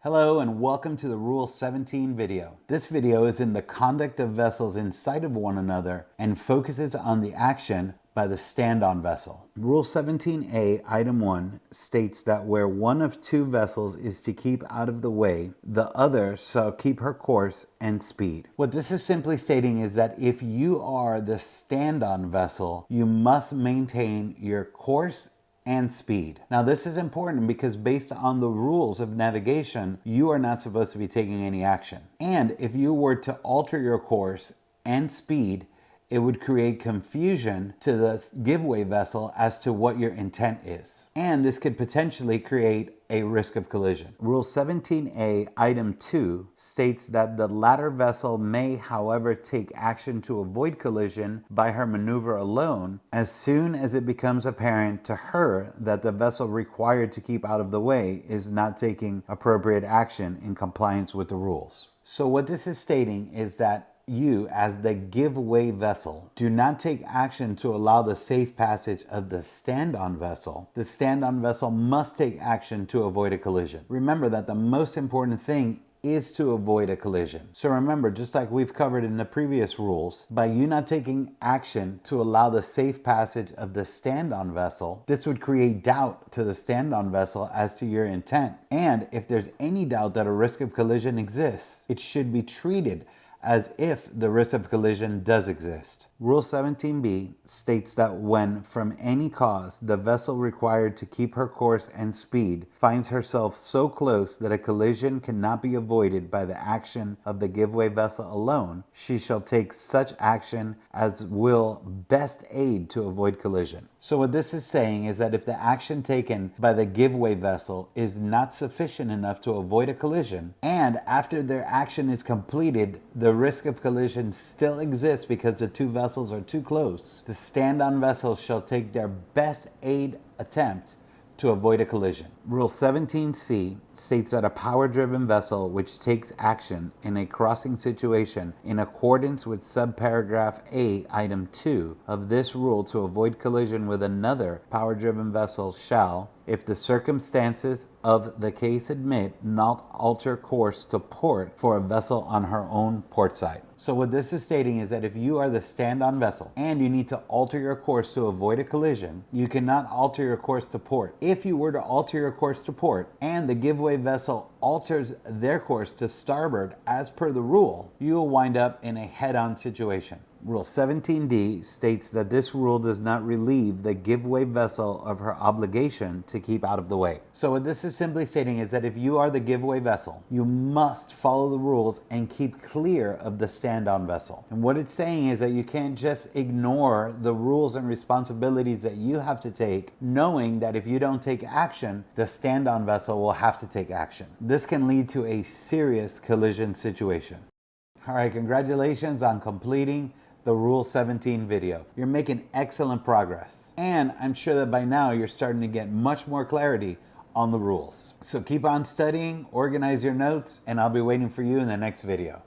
Hello and welcome to the Rule 17 video. This video is in the conduct of vessels inside of one another and focuses on the action by the stand-on vessel. Rule 17A, Item 1 states that where one of two vessels is to keep out of the way, the other shall keep her course and speed. What this is simply stating is that if you are the stand-on vessel, you must maintain your course and speed. Now this is important because based on the rules of navigation, you are not supposed to be taking any action. And if you were to alter your course and speed, it would create confusion to the giveaway vessel as to what your intent is. And this could potentially create a risk of collision. Rule 17A, Item 2 states that the latter vessel may, however, take action to avoid collision by her maneuver alone as soon as it becomes apparent to her that the vessel required to keep out of the way is not taking appropriate action in compliance with the rules. So what this is stating is that you, as the giveaway vessel, do not take action to allow the safe passage of the stand-on vessel. The stand-on vessel must take action to avoid a collision. Remember that the most important thing is to avoid a collision. So remember, just like we've covered in the previous rules, by you not taking action to allow the safe passage of the stand-on vessel, this would create doubt to the stand-on vessel as to your intent. And if there's any doubt that a risk of collision exists, it should be treated as if the risk of collision does exist. Rule 17B states that when from any cause the vessel required to keep her course and speed finds herself so close that a collision cannot be avoided by the action of the giveaway vessel alone, she shall take such action as will best aid to avoid collision. So what this is saying is that if the action taken by the giveaway vessel is not sufficient enough to avoid a collision, and after their action is completed, the risk of collision still exists because the two vessels are too close, the stand-on vessel shall take their best aid attempt to avoid a collision. Rule 17C states that a power-driven vessel which takes action in a crossing situation in accordance with subparagraph A, Item 2 of this rule to avoid collision with another power-driven vessel shall, if the circumstances of the case admit, not alter course to port for a vessel on her own port side. So what this is stating is that if you are the stand-on vessel and you need to alter your course to avoid a collision, you cannot alter your course to port. If you were to alter your course to port and the giveaway vessel alters their course to starboard as per the rule, you will wind up in a head-on situation. Rule 17D states that this rule does not relieve the giveaway vessel of her obligation to keep out of the way. So what this is simply stating is that if you are the giveaway vessel, you must follow the rules and keep clear of the stand-on vessel. And what it's saying is that you can't just ignore the rules and responsibilities that you have to take, knowing that if you don't take action, the stand-on vessel will have to take action. This can lead to a serious collision situation. All right, congratulations on completing the Rule 17 video. You're making excellent progress. And I'm sure that by now you're starting to get much more clarity on the rules. So keep on studying, organize your notes, and I'll be waiting for you in the next video.